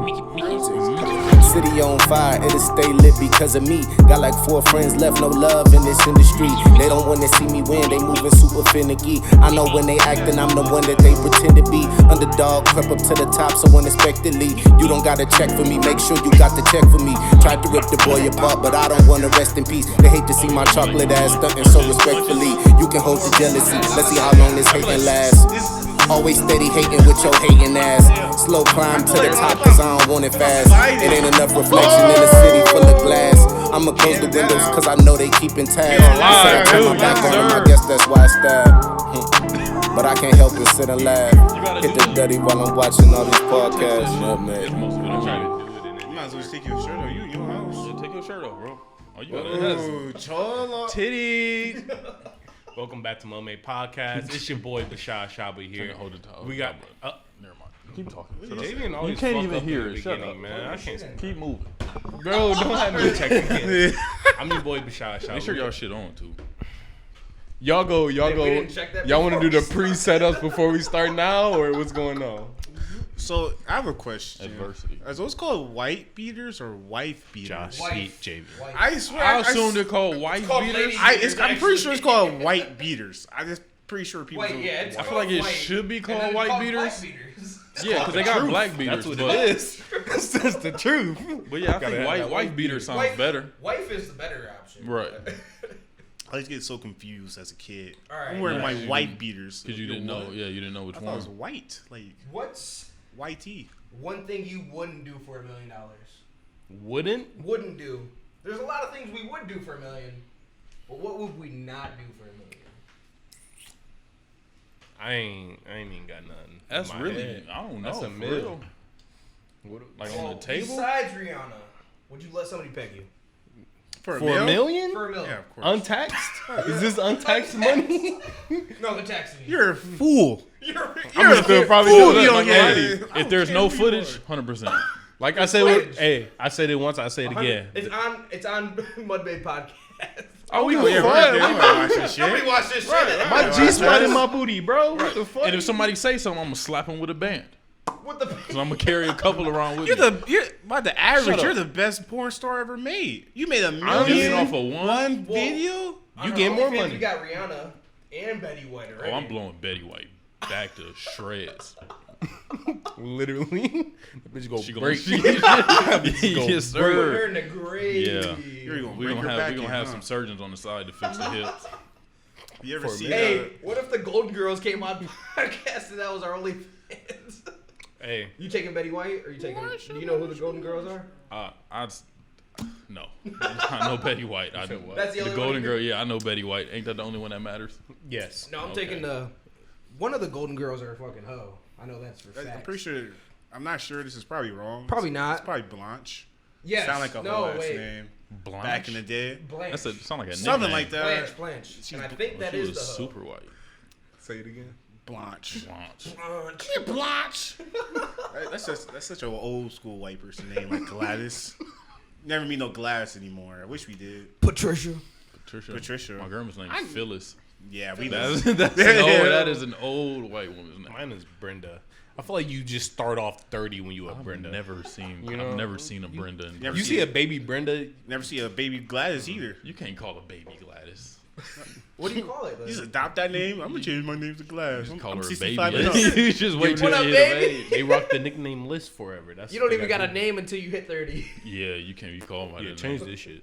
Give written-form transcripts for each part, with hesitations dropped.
City on fire, it'll stay lit because of me. Got like 4 friends left, no love in this industry. They don't wanna see me win, they moving super finicky. I know when they actin', I'm the one that they pretend to be. Underdog, crept up to the top so unexpectedly. You don't gotta check for me, make sure you got the check for me. Tried to rip the boy apart, but I don't wanna rest in peace. They hate to see my chocolate ass stuntin' so respectfully. You can hold the jealousy, let's see how long this hatin' lasts. Always steady hating with your hating ass. Slow climb to the top cause I don't want it fast. It ain't enough reflection in a city full of glass. I'ma close the windows cause I know they keeping tabs. Said I turn my back on them, I guess that's why I stab. But I can't help but sit and laugh. Hit the duddy while I'm watching all these podcasts. Yeah, man. You might as well just take your shirt off. You in your house. Yeah, take your shirt off, bro. Oh, you got Cholo. Titties. Welcome back to Mermaid Podcast. It's your boy Bashar Shaba here. Hold it down. We got. Never mind. Keep talking. You can't even hear it. Shut up, man. I can't. Keep moving, bro. Don't have me checking in. I'm your boy Bashar Shaba. Make sure y'all shit on too. Y'all go. Y'all want to do the pre-setups before we start now, or what's going on? So I have a question. Adversity. Are those called white beaters or wife beaters? Josh, Pete, JV. I swear. I assume they're called white beaters. I'm pretty sure it's called white beaters. I'm just pretty sure people. I feel like it should be called white beaters. Yeah, because they got black beaters. That's what it is. That's the truth. But yeah, I think white beater sounds better. Wife is the better option. Right. I used to get so confused as a kid. All right. I'm wearing my white beaters because you didn't know. Yeah, you didn't know which one. I thought it was white. Like what's YT? One thing you wouldn't do for $1 million? Wouldn't do. There's a lot of things we would do for $1 million, but what would we not do for $1 million? I ain't even got nothing. That's really. I don't know. That's a mill. Like on the table. Besides Rihanna, would you let somebody peg you? For $1 million? For $1 million. Yeah, of course. Untaxed? Is this untaxed money? No, they're taxing you. You're a fool. You're a fool. If there's no footage, 100%. Like I said, I said it once. I say it again. It's on Mudbay Podcast. Oh, we watch this shit. Nobody watch this shit. My G spot in my booty, bro. What the fuck? And if somebody say something, I'm gonna slap him with a band. What the? Cause I'm gonna carry a couple around with me. You're by the average. You're the best porn star ever made. You made $1 million million off of one video. You get more money. You got Rihanna and Betty White already. Oh, I'm blowing Betty White back to shreds. Literally, the bitch go break. Yes, sir. We're in the grave. Yeah, we're gonna have some surgeons on the side to fix the hips. You ever see? Hey, what if the Golden Girls came on podcast and that was our only fans? Hey, you taking Betty White or you taking? Do you know who the Golden Girls are? No, I know Betty White. That's the only Golden Girl. Yeah, I know Betty White. Ain't that the only one that matters? Yes. No, I'm taking one of the Golden Girls are a fucking hoe. I know that's for fact. I'm pretty sure. I'm not sure. This is probably wrong. Probably not. It's probably Blanche. Yes. Sound like a whole ass name. Blanche. Back in the day. Blanche. Sound like a something nickname. like that. Blanche. And I think that is the hoe. Super white. Say it again. Blanche. Blanche. That's such an old school white person name like Gladys. Never meet no Gladys anymore. I wish we did. Patricia. My grandma's name is Phyllis. Yeah, we that is an old white woman's name. Mine is Brenda. I feel like you just start off 30 when you a Brenda. I've never seen a Brenda. You see a baby Brenda? Never see a baby Gladys either. You can't call a baby Gladys. What do you call it? You just adopt that name. I'm gonna change my name to Gladys. Just call her a baby. 65 You just wait till what you up, hit baby? They rock the nickname list forever. You don't even got a name until you hit 30. Yeah, you can't be called by that. Change this shit.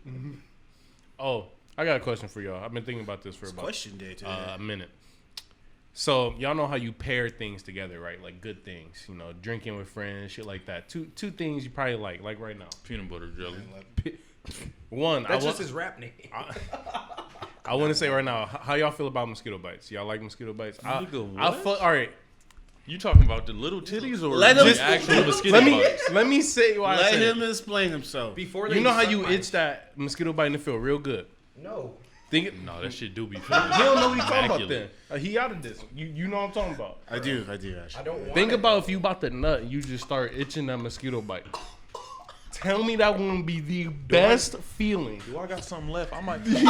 Oh, I got a question for y'all. I've been thinking about this for about question day today. A minute. So y'all know how you pair things together, right? Like good things, drinking with friends, shit like that. Two things you probably like right now. Peanut butter jelly. One. That's just his rap name. I want to say right now, how y'all feel about Mosquito Bites? Y'all like Mosquito Bites? What? All right. You talking about the little titties or just actual mosquito bites? Let me say why. Let him explain himself. Before you know how you itch that mosquito bite and it feel real good. No. No, that shit do be feeling. He don't know what he's talking about then. He out of this. You know what I'm talking about. I do actually. I don't want Think about if you about to nut and you just start itching that mosquito bite. Tell me that wouldn't be the best feeling. Do I got something left? I might have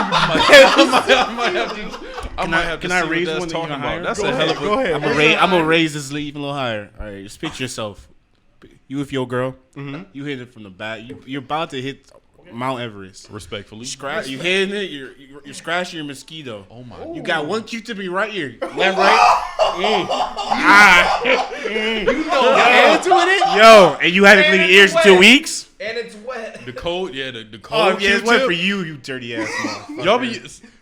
to. Can I raise one talking about? That's a hell of a. Go ahead. I'm gonna raise this even a little higher. All right, just picture yourself. You with your girl. Mhm. You hit it from the back. You're about to hit Mount Everest. Respectfully. You hitting it. You're scratching your mosquito. Oh my. You got one Q-tip in your right ear. Left, right. Yo, and you haven't cleaned your ears in 2 weeks. And it's wet. The cold, the cold. Oh yeah, it's wet Q-tip. for you dirty ass motherfucker. Y'all be.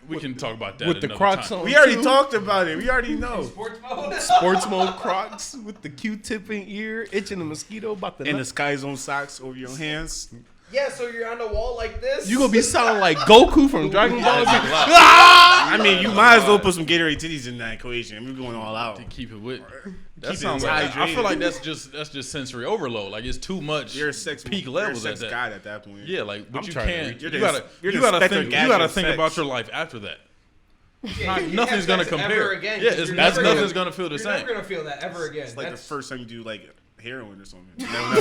We can talk about that With the another Crocs time. on. We already talked about it. We already know. Sports mode. Sports mode Crocs with the Q-tip in ear, itching the mosquito about the. And the Sky Zone socks over your hands. Yeah, so you're on the wall like this. You gonna be sounding like Goku from Dragon Ball Z. I mean, you might as well put some Gatorade titties in that equation. We're going all out. To keep it with. That Keep it sounds like. I hydrated. feel like that's just sensory overload. Like it's too much. You're a sex peak you're levels a sex at that. guy at that point. Yeah, like but I'm you trying to can't. reach- You're You the- gotta. you're You the gotta Spectre think. You Gadget gotta of think sex. about your life after that. Yeah, you can't Nothing's have gonna sex compare. ever again. Yeah, 'cause it's you're that's never nothing's gonna feel the You're same. never gonna feel that ever again. It's like That's- the first time you do like heroin or something. You never know.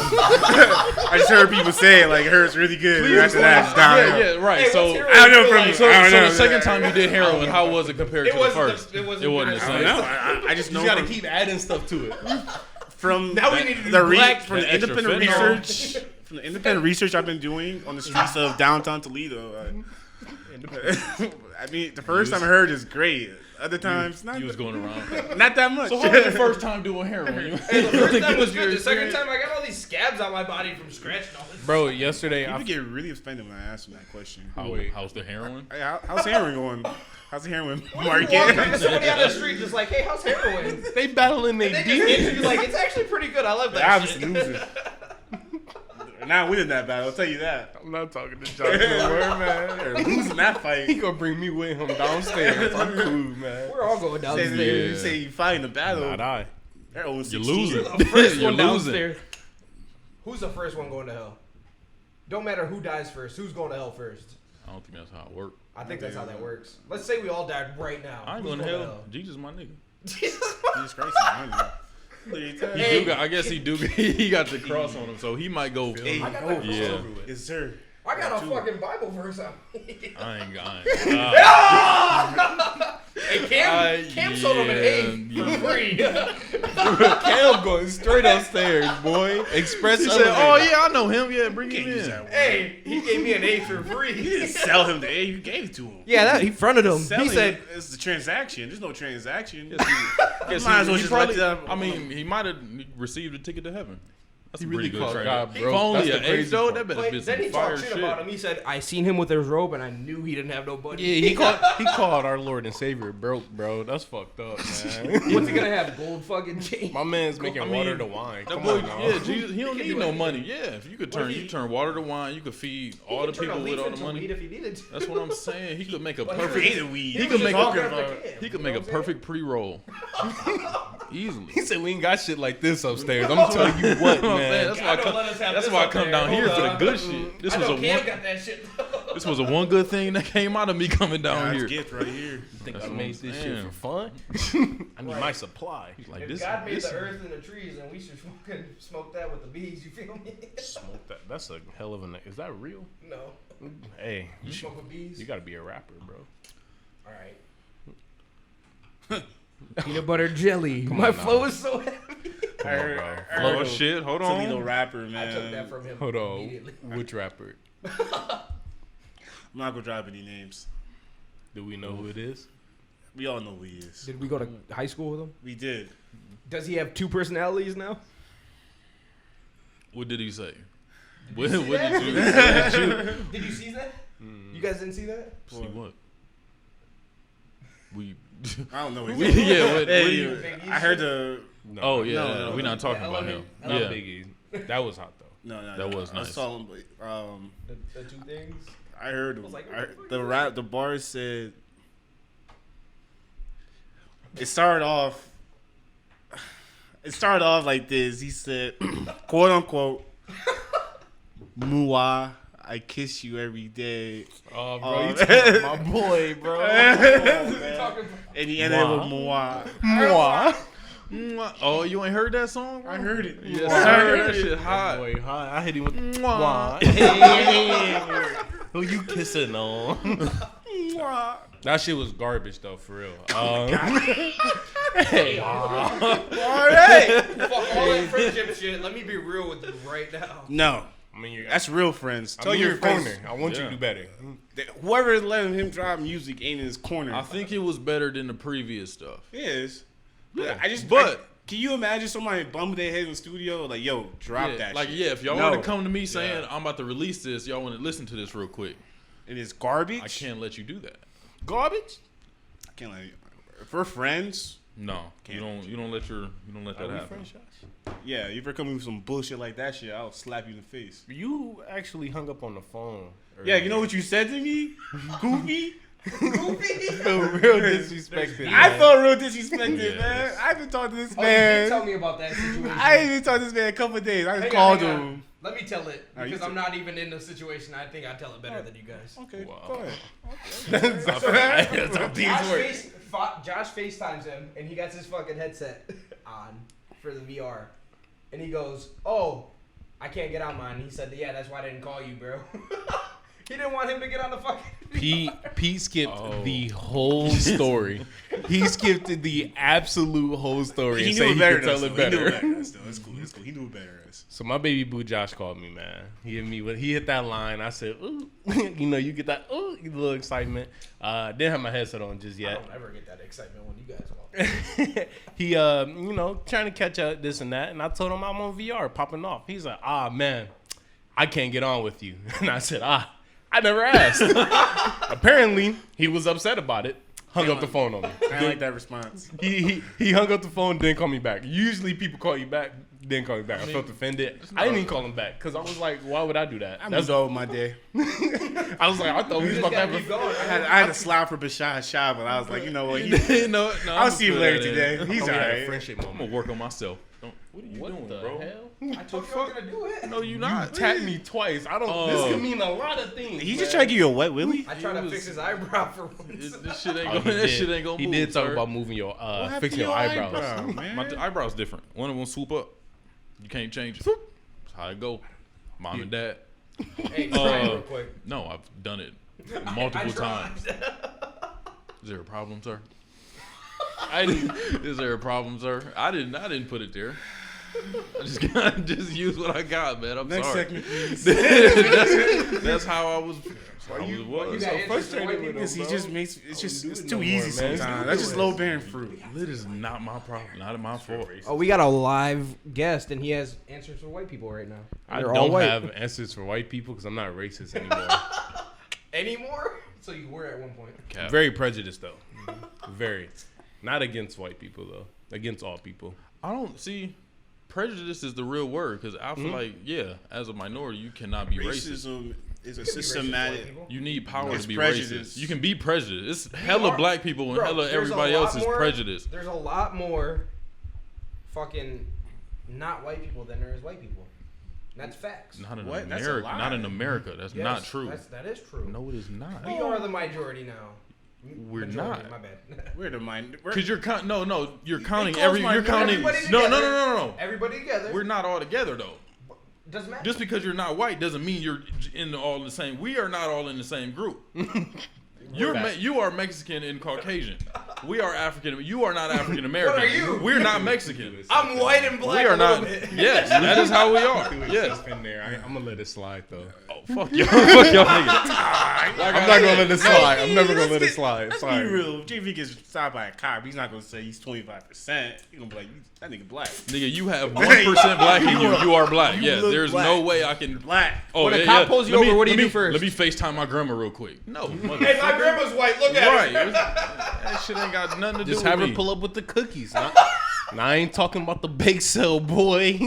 I just heard people say it like it hurts really good. And after that, it's down. Yeah, right. Hey, so what's heroin I don't know feel from like? So, I don't so know. the second time you did heroin, how was it compared It to the wasn't first? the- it wasn't It wasn't good. the I same. don't know. I just know You gotta from, keep adding stuff to it. from Now we need to do the black- from the the extra independent fentanyl. research. From the independent research I've been doing on the streets of downtown Toledo. I mean, the first time I heard is great. Other times, not You was going around. not that much. So how was your first time doing heroin? Hey, the first time was Your good. The second experience? time, I got all these scabs on my body from scratching all this. Bro, yesterday People I get really offended when I ask them that question. How's the heroin? Hey, how's heroin going? How's the heroin You walk up to market? somebody on the street just like, hey, how's heroin? they battling they They just demons. answer you like, it's actually pretty good. I love that Obviously shit. losing. Not winning that battle, I'll tell you that. I'm not talking to John no more, man. They're losing that He fight. gonna bring me with him downstairs. I'm cool, man. We're all going Say, downstairs. you say you fighting the battle. Not I. They're 0-16. You're losing. The first You're one losing. downstairs. Who's the first one going to hell? Don't matter who dies first. Who's going to hell first? I don't think that's how it works. I think that's how that works. Let's say we all died right now. I ain't Who's going to hell. Jesus, my nigga. Jesus Christ, I'm hungry. He Hey. do got, I guess he do. He got the cross on him, so he might go. Hey, I got oh, that yeah. yes, sir. I got a fucking Bible verse on me. I ain't got. Hey, Cam sold him an A for free. Cam going straight upstairs, boy. Express. He said, "Oh yeah, I know him. Yeah, bring him Can't use in." that word. Hey, he gave me an A for You free. didn't sell him the A, you gave it to him. Yeah, that he fronted him. Selling He said, it's the transaction. There's no transaction. Guess Might as well he just probably, let them- I mean, he might have received a ticket to heaven. That's He a really pretty good called trade. God If broke. only That's the an crazy age though, part. that better but be then he some fire talked shit shit. about him. He said, I seen him with his robe and I knew he didn't have no buddy. Yeah, he called our Lord and Savior broke, bro. That's fucked up, man. What's he gonna have? Gold fucking chain? My man's making I mean, water to wine. That Come boy, on, now. yeah, Jesus, he don't can need do no anything. money. Yeah, if you could turn, you turn water to wine, you could feed all the people with all the money. If he needed to. That's what I'm saying. He could make a But he perfect. Hated weed. He could make talking a. about. He could make a perfect pre-roll. Easily. He said we ain't got shit like this upstairs. I'm telling you what, man. That's why I come, that's why I come down here for the good shit. This I was know a Cam one. got that shit. This was a one good thing that came out of me coming down God's here. gift right here. Think That's I what made I'm this saying. shit for fun? I need my supply. Like If this. God made this the earth and the trees, and we should fucking smoke that with the bees. You feel me? Smoke that. That's a hell of a. Is that real? No, Hey, you smoke with bees. you gotta be a rapper, bro. All right. Peanut butter jelly. My on flow now. is so heavy. I heard, bro. I Oh heard shit! Hold Toledo on. rapper, I man. took that from him. Hold on. Immediately. Which rapper? I'm not gonna drop any names. Do we know who it is? We all know who he is. Did we go to high school with him? We did. Does he have two personalities now? What did he say? you What see did that? you say? Did you see that? You guys didn't see that? See what? We. I don't know what we he is. yeah. What, Hey, what do you, I heard the. No, oh yeah. No, We're not talking the about element- him. not Yeah. Biggie. That was hot though. No, no, That no. was I nice. saw him, The two things. I heard was like, I- what the fuck the is rap. The bars said. It started off. It started off like this. He said, "quote unquote, Mua, I kiss you every day." Oh, bro, Oh, you talking about my boy, bro. And he ended with Mua. Moi. Oh, you ain't heard that song? Bro? I heard it. Yes, I sir. heard That it. shit hot. Boy, hi. I hit him with Mwah. Who you kissing on? That shit was garbage though, for real. Hey, all right. Fuck all that friendship shit. Let me be real with you right now. No. I mean, That's real friends. Tell I'm in your your friends. corner. I want you to do better. Whoever letting him drive music ain't in his corner. I think it was better than the previous stuff. It is. Yeah. But can you imagine somebody bumping their head in the studio like, yo, drop that like, shit? yeah, if y'all want to come to me saying I'm about to release this, y'all want to listen to this real quick. And it's garbage? I can't let you do that. Garbage? I can't let you. If we're friends, no, you don't let that happen. Yeah, you ever come with some bullshit like that shit, I'll slap you in the face. You actually hung up on the phone. Yeah, you know what you said to me? Goofy? Real disrespected. I felt real disrespected, man. I've been talking to this You man. tell me about that situation. I ain't even talked to this man a couple of days. I just Hang called on. him. Let me tell it you because tell- I'm not even in the situation. I think I tell it better than you guys. Okay, Wow. go ahead. That's how things work. Josh FaceTimes him and he got his fucking headset on for the VR, and he goes, "Oh, I can't get on mine." He said, "Yeah, that's why I didn't call you, bro." He didn't want him to get on the fucking. Pete skipped the whole story. He skipped the absolute whole story. He and knew said it better could tell than it us. He knew better. it better than us, though. It's cool. It's cool. He knew it better than us. So my baby boo Josh called me, man. He hit that line. I said, ooh, you get that ooh, little excitement. Didn't have my headset on just I yet. don't ever get that excitement when you guys walk. He trying to catch up this and that, and I told him I'm on VR, popping off. He's like, man, I can't get on with you. And I said, I never asked. Apparently, he was upset about it. Hung up the phone on me. I like that response. He hung up the phone, didn't call me back. Usually people call you back, didn't call me back. I felt offended. I didn't even call him back because I was like, why would I do that? I'm just over my day. I was like, I thought we was You about just to gotta have a keep going. I had to slide for Bashar Shah, but I was like, you know what? no, I'll see him later today. He's we had a alright. friendship I'm moment. gonna work on myself. What are you doing, the bro? hell? I told you I was gonna do it. No, you not. Tapped me twice. I don't. This could mean a lot of things. He man. just tried to give you a wet willy. I tried to fix his eyebrow for once. This shit ain't Oh, gonna. he That did. shit ain't gonna He move. did talk sir. about moving your happened fixing to your your eyebrows. eyebrow, man? My eyebrows different. One of them swoop up. You can't change it. That's how it go. Mom and dad. Hey, try it real quick. No, I've done it multiple I tried. times. Is there a problem, sir? Is there a problem, sir? I didn't put it there. I just use what I got, man. I'm Next sorry. segment, please. That's how I was. You was. got frustrated with Because he just makes it's too no easy more, man. sometimes. That's just low bearing fruit. It is not my problem. Not my fault. Oh, we got a live guest, and he has answers for white people right now. I They're all don't white. have answers for white people because I'm not racist anymore. Anymore? So you were at one point. Cap. Very prejudiced though. Very. Not against white people though. Against all people. I don't see. Prejudice is the real word because I feel like, as a minority, you cannot be racist. Racism is a Racist white systematic. people. You need power It's to be prejudice. racist. You can be prejudiced. It's hella are- black people and Bro, hella there's a everybody lot else is more- prejudiced. There's a lot more fucking not white people than there is white people. That's facts. Not in What? That's a America. lie. Not in America. That's Yes, not true. That is true. No, it is not. We are the majority now. We're Majority, not. My bad. We're the mind. Because you're you're counting calls every. my You're counting. Everybody No, together. no. Everybody together. We're not all together though. Doesn't matter. Just because you're not white doesn't mean you're all in the same. We are not all in the same group. You are Mexican and Caucasian. We are African. You are not African American. What are you? We're not Mexican. I'm white and black. We are a little not. bit. Yes, that is how we are. Yes. In there. I'm gonna let it slide though. Oh fuck y'all. Fuck y'all niggas. I'm not gonna let it slide. I'm never gonna let it slide. Let's Sorry. be real. If JV gets stopped by a cop, he's not gonna say he's 25%. He's gonna be like, that nigga black. Nigga, you have 1% black in you. You are black. Yeah, look there's black. no way I can. Black. Oh, When a yeah, cop yeah. pulls you Let me- over, what do you let do me- first? Let me FaceTime my grandma real quick. No, Hey, my grandma's white. Look at right. her. That shit ain't got nothing to do Just with have her me. pull up with the cookies. Now I ain't talking about the bake sale, boy.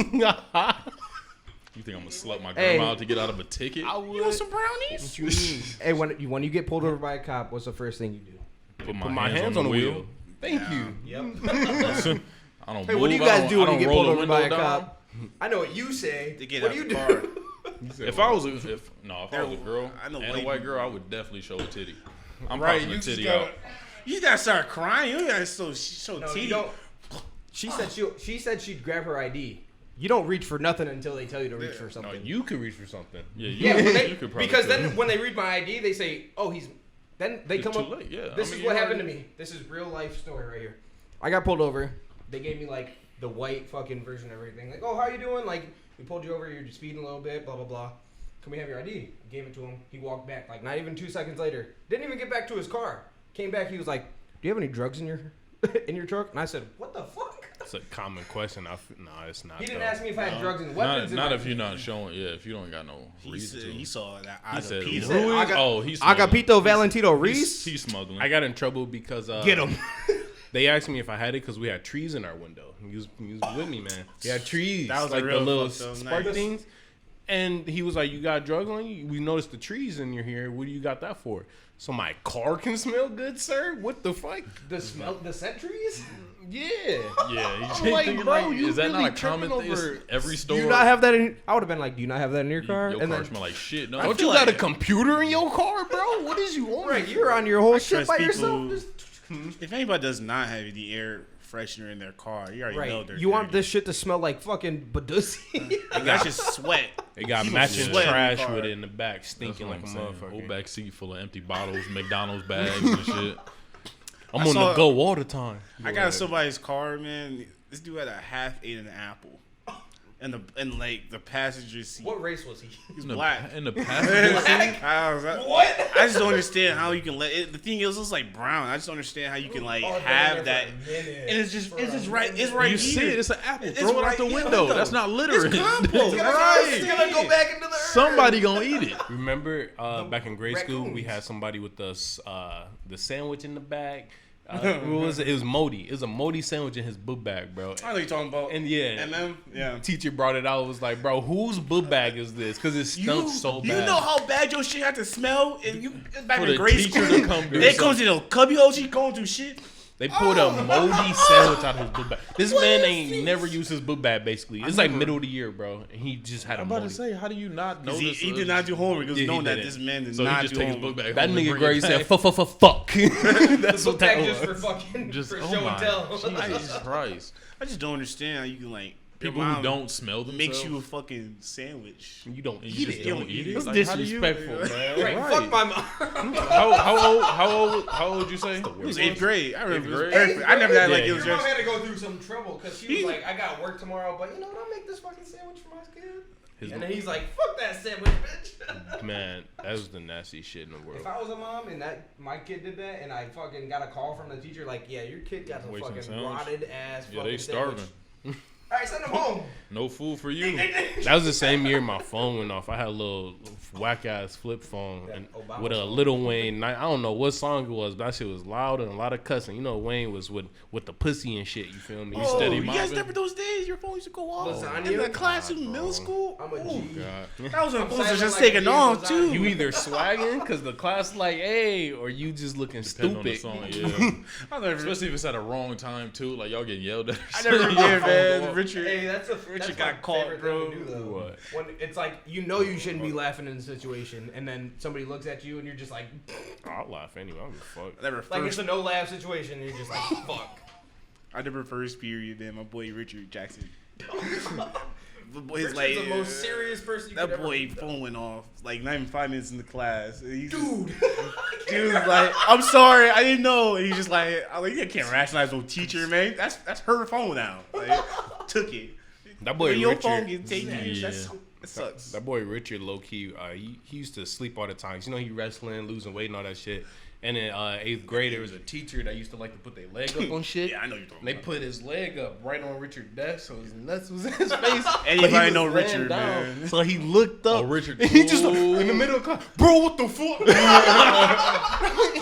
You think I'm gonna slut my Hey. grandma out to get out of a ticket? I would. You want some brownies? Hey, when you get pulled over by a cop, what's the first thing you do? Put Put my hands on the wheel. Thank you. Yep. I don't Hey, move. what do you I guys don't- do I when you don't get roll pulled the over by a window down. cop? I know what you say. To get What out do you the do? car. If I was a girl I know and white a white people. girl, I would definitely show a titty. I'm Right, popping you a just titty gotta, out. you just gotta start crying. You gotta show No, titty. you don't. She said she'd grab her ID. You don't reach for nothing until they tell you to reach for No, something. you could reach for something. Yeah, Yeah, when they, you could probably because do it. then when they read my ID, they say, "Oh, he's Then they It's come too up. late, yeah. This I mean, is what you happened to already- me. This is real life story right here. I got pulled over. They gave me like the white fucking version of everything. Like, oh, how you doing? Like, we pulled you over. You're just speeding a little bit. Blah blah blah. Can we have your ID? I gave it to him. He walked back. Like, not even 2 seconds later. Didn't even get back to his car. Came back. He was like, "Do you have any drugs in your in your truck?" And I said, "What the fuck?" It's a common question. No, it's not. He didn't though. ask me if I had drugs and Not, weapons. not in if my you're not showing. Yeah, if you don't got no He reason said, to. he saw that. He said, He said, Ruiz? I got- Oh, he's smuggling. Agapito Valentino Reese. He's smuggling. I got in trouble because Get him. They asked me if I had it because we had trees in our window. He was with me, man. We had trees. That was a like real the little fucked up spark night. things. And he was like, "You got drugs on you? We noticed the trees in your here. What do you got that for?" So my car can smell good, sir. What the fuck? The smell, the sentries. Yeah. Yeah, I'm like, thinking, bro, you is that really not a common tripping thing? It's over- every Do store. you not have that in? I would have been like, "Do you not have that in your car?" Your and car then, smell like shit. No, Don't feel you got like- a computer in your car, bro? What is you on? right, you're on your whole shit trust by people- yourself. Just, If anybody does not have the air freshener in their car, you already know right, they're you want dirty. this shit to smell like fucking Badusi. Like, that's just sweat. They got People matching sweat in the trash car. with it in the back, That's stinking what like a I'm saying. motherfucker. Whole back seat full of empty bottles, McDonald's bags and shit. I'm I on saw- the go all the time. I got in somebody's car, man. This dude had a half-ate an apple, and like the passenger seat. What race was he? He's In the, black. in the passenger seat. What? I just don't understand how you can let it. The thing is, it's like brown. I just don't understand how you can like have that. And it's just right. It's right You here. see it? It's an apple. It's Throw it right out the here. window. That's not littering. compost. It's right. gonna go back into the earth. Somebody gonna eat it. Remember back in grade school, we raccoons. had somebody with the sandwich in the bag. What was it? It was Modi. It was a Modi sandwich in his book bag, bro. I know you're talking about. And yeah, Eminem. Yeah. teacher brought it out. Was like, bro, whose book bag is this? Because it stunk so bad. You know how bad your shit had to smell? And you back For in the grade teacher school. to come do It comes in a cubby hole. She going through shit. They pulled a moldy sandwich out of his book bag. This man ain't never used his book bag. Basically, it's like middle of the year, bro. And he just had a I'm about moldy. to say, how do you not know 'Cause this? he did not do homework. Because Yeah, he knowing that didn't. this man did So not he just do take his homework. book bag. That home and nigga bring grade it said, back. fuck. That's what Back that just for was. fucking Just for oh show and my tell. Jesus Christ! I just don't understand how you can like People your who mom don't smell themselves makes you a fucking sandwich. You don't and eat you just it. don't eat it. It's Like, how do you- disrespectful, man. Right, Right. fuck my mom. How old you say? It was 8th grade. I remember. It was grade? perfect. I never had like Yeah. it was Your mom just. had to go through some trouble because she was like, "I got work tomorrow, but you know what? I'll make this fucking sandwich for my kid." And then he's like, "Fuck that sandwich, bitch." Man, that was the nastiest shit in the world. If I was a mom and that my kid did that, and I fucking got a call from the teacher like, "Yeah, your kid got some Wasting fucking sandwich. rotted ass Yeah, fucking they starving. sandwich." All right, send them home. No food for you. That was the same year my phone went off. I had a little whack ass flip phone That and Obama with a song. Lil Wayne. I don't know what song it was, but that shit was loud and a lot of cussing. You know, Wayne was with the pussy and shit. You feel me? Oh, steady you guys mopping? remember those days? Your phone used to go off Lasagna? in the class in middle school. I'm a Ooh, G. God. that was when I'm phones was silent just like taking a off lasagna. too. You either swagging because the class like, hey, or you just looking Depending on the stupid. song, yeah. I never. Especially if it's at a wrong time too. Like y'all getting yelled at. I never forget, man. Richard. Hey, that's Richard my got caught, favorite bro. thing to do, though. What? When it's like you know you shouldn't be laughing in the situation, and then somebody looks at you and you're just like, I'll laugh anyway. I don't give a fuck. I never like it's first. a no laugh situation, and you're just like, fuck. I never first period. Man, my boy Richard Jackson. The boy's Richard's like the most serious person you could that ever boy meet, though. phone went off like not even 5 minutes in the class. He's Dude. Dude was like, I'm sorry, I didn't know. And he's just like, I'm like, you can't rationalize no teacher, man. That's her phone now. Like, took it. That boy When your Richard. phone gets taken, Yeah. that sucks. That boy Richard, low key, he used to sleep all the time. You know, he wrestling, losing weight, and all that shit. And in 8th grade, there was a teacher that used to like to put their leg up on shit. Yeah, I know you're talking And they about. put his leg up right on Richard's desk, so his nuts was in his face. Anybody But he know was laying Richard, down. man. So he looked up. Oh, Richard. And he just in the middle of class, bro, what the fuck?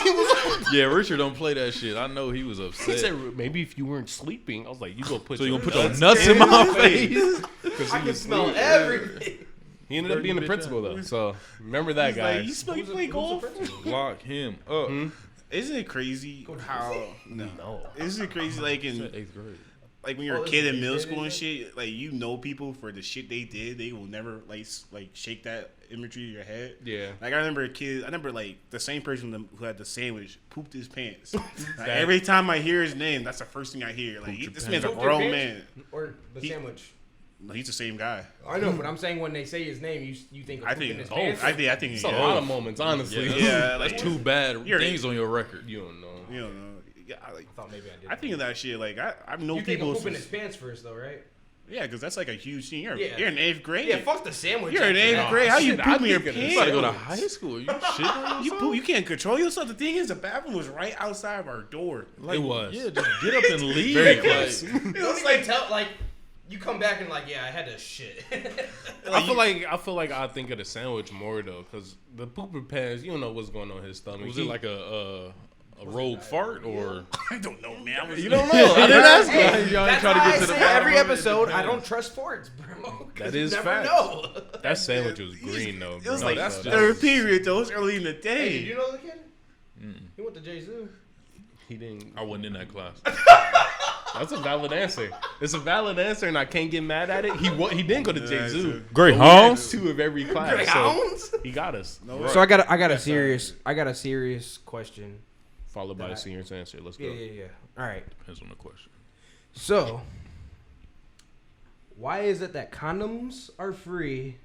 He was like, Yeah, Richard don't play that shit. I know he was he upset. said, maybe if you weren't sleeping, I was like, you go put So you your gonna put your nuts nuts in my face? Because I he can was smell sleeping. everything. He ended up being the Bitch principal though. So remember that, He's guys. like, you smell you play golf? Lock him up. Isn't it crazy how No. Isn't it crazy like in 8th grade. like when you're Oh, a kid this in is middle good, school and isn't shit, like you know people for the shit they did, they will never like shake that imagery in your head. Yeah. Like I remember like the same person who had the sandwich pooped his pants. Like, every time I hear his name, that's the first thing I hear. Like Pooped your this man's a pants. grown Pooped your man. Or the sandwich. No, he's the same guy. I know, but I'm saying when they say his name, you think of I poop in think. his Oh, pants? I think. It's a lot of moments, honestly. Yeah, That's like, two bad You're- things on your record. You don't know. You don't know. Yeah, like, I thought maybe I did. I think of that shit. Like I know you think people. of poop in his pants first, though, right? Yeah, because that's like a huge thing. You're Yeah. in 8th grade. Yeah, fuck the sandwich. You're in after 8th that. grade. How you shit, poop I in your think of pants? You gotta go to high school. You shit on You yourself? poop. You can't control yourself. The thing is, the bathroom was right outside of our door. It was. Yeah, just get up and leave. Very Like, close. You don't even tell, like, you come back and like, yeah, I had to shit. I feel like I think of the sandwich more though, because the pooper pants, you don't know what's going on his stomach. was it like a rogue fart or? I don't know, man. I was, You don't know. I didn't ask you. Hey, Y'all ain't that's trying to why get I to the say bottom every of it. It episode, I depends. don't trust forts, bro. 'Cause That you is never facts. know. That sandwich was green though. It was bro. like that's third period though. It was early in the Hey, day. did you know the kid? He went to J-Zoo. He didn't. I wasn't in that class. That's a valid answer. It's a valid answer, and I can't get mad at it. He didn't go to J Zoo. Greyhounds? 2 of every class. Greyhounds? So he got us. So I got a serious question. Followed by a senior's answer. Let's go. Yeah. All right. Depends on the question. So, why is it that condoms are free,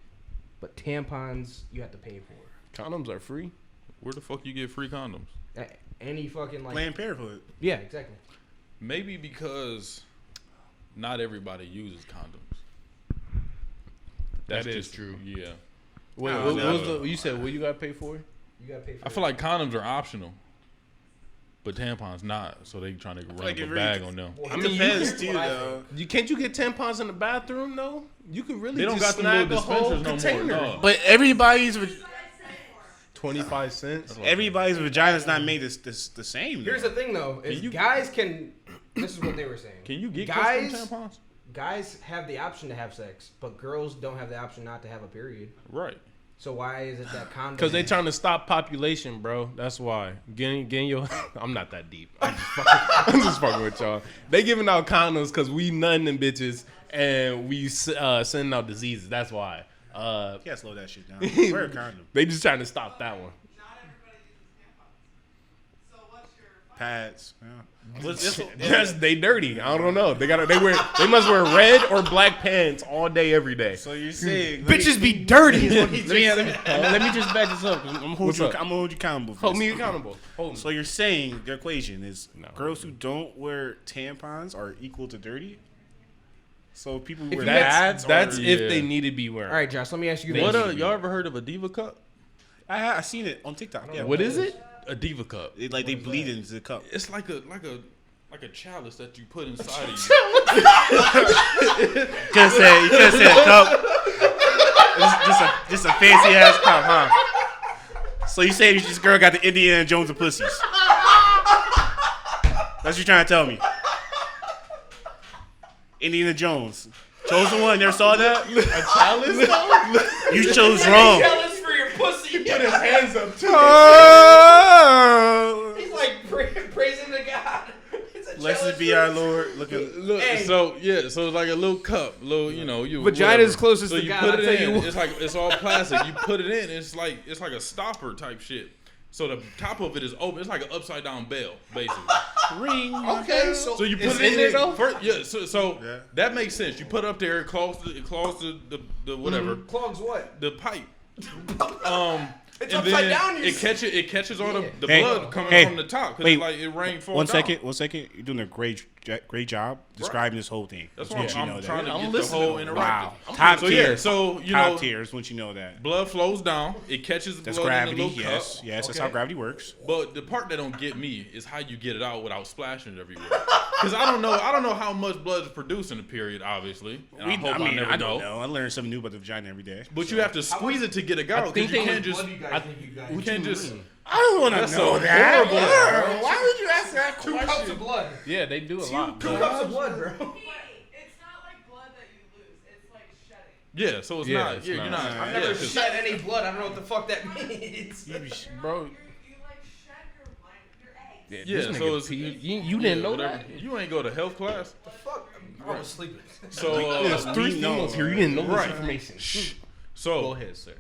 but tampons you have to pay for? Condoms are free. Where the fuck you get free condoms? Any fucking like. Planned Parenthood. Yeah, exactly. Maybe because not everybody uses condoms. That is true. Yeah. Wait, No, what no. was the? You said what you got to pay for? You gotta pay for. I feel like condoms are optional, but tampons not. So they trying to run like up it a really- bag on them. Well, I it mean, depends, depends too, what I though. think. Can't you get tampons in the bathroom though? You could really They don't just got them little snag a whole dispensers no more. container. No. But everybody's 25 cents. everybody's vagina's not made the same. Here's the thing, though: is Can you- guys can. This is what they were saying. Can you get guys? custom tampons? Guys have the option to have sex, but girls don't have the option not to have a period. Right. So why is it that condom? Because they trying to stop population, bro. That's why. Getting your. I'm not that deep. I'm just fucking with y'all. They giving out condoms because we nutting them bitches and we sending out diseases. That's why. You gotta slow that shit down. Wear a condom. They just trying to stop that one. Not everybody uses tampons. So what's your Pads. Yeah. Yes, they dirty. I don't know. They must wear red or black pants all day, every day. So you're saying bitches be dirty? Is what he let me just back this up. 'Cause I'm What's up? gonna hold you accountable. For Hold this. me accountable. Hold me. So you're saying the equation is No. girls who don't wear tampons are equal to dirty? So people who If wear you had- pads That's are, if Yeah. they need to be wearing. All right, Josh. Let me ask you What this. y'all ever heard of a diva cup? I seen it on TikTok. Yeah, What is it? A diva cup. It, like they bleed into the cup. It's like a chalice that you put inside of you. You could have said a cup. Just a fancy ass cup, huh? So you say this girl got the Indiana Jones of pussies? That's what you're trying to tell me. Indiana Jones. Chosen one. Never saw that? A chalice though? You chose wrong. Jealous for your pussy. Put his hands up too. Oh. He's like praising the God. It's a Blessed jealous be our Lord. Looking. Look, Hey. so it's like a little cup, you Vagina's whatever. closest so to you God, put I'll it tell in. you what. It's like it's all plastic. You put it in. It's like a stopper type shit. So the top of it is open. It's like an upside down bell, basically. Ring. Okay, So you put It's it in there, in though? First, yeah. So Yeah. that makes sense. You put it up there. It clogs the whatever Clogs what? the pipe. It's and upside then down. it catches all the Hey, blood coming hey, from the top because wait, like it rain falls One down. second. You're doing a great job describing this whole thing. That's Just why want you I'm to know trying that. to I'm get the listening. whole interactive. Wow. Top So tier. yeah, so you Top know, tiers. Once you know that. blood flows down. It catches the That's blood gravity. in the little Yes. cup. Yes. That's how Okay? gravity works. But the part that don't get me is how you get it out without splashing it everywhere. Because I don't know how much blood is produced in a period, obviously. And I hope I never I don't know. I learn something new about the vagina every day. But you have to squeeze it to get it out. think Because you they- can't just. You can't just. I don't want to That's know so that. horrible. Why would you ask that 2 cups question? of blood. Yeah, they do a lot. 2 cups of blood, bro. It's not like blood that you lose. It's like shedding. Yeah, so it's Yeah, not. it's Yeah, not. you're not. I've yeah, never 'cause- shed any blood. I don't know what the fuck that means. Bro, You like shed your eggs. yeah, Yeah, this so nigga it's P, you didn't yeah, know whatever. that? You ain't go to health class. Fuck. I was sleeping. So There's 3 females here. You didn't know Right. this information. so Go ahead, sir.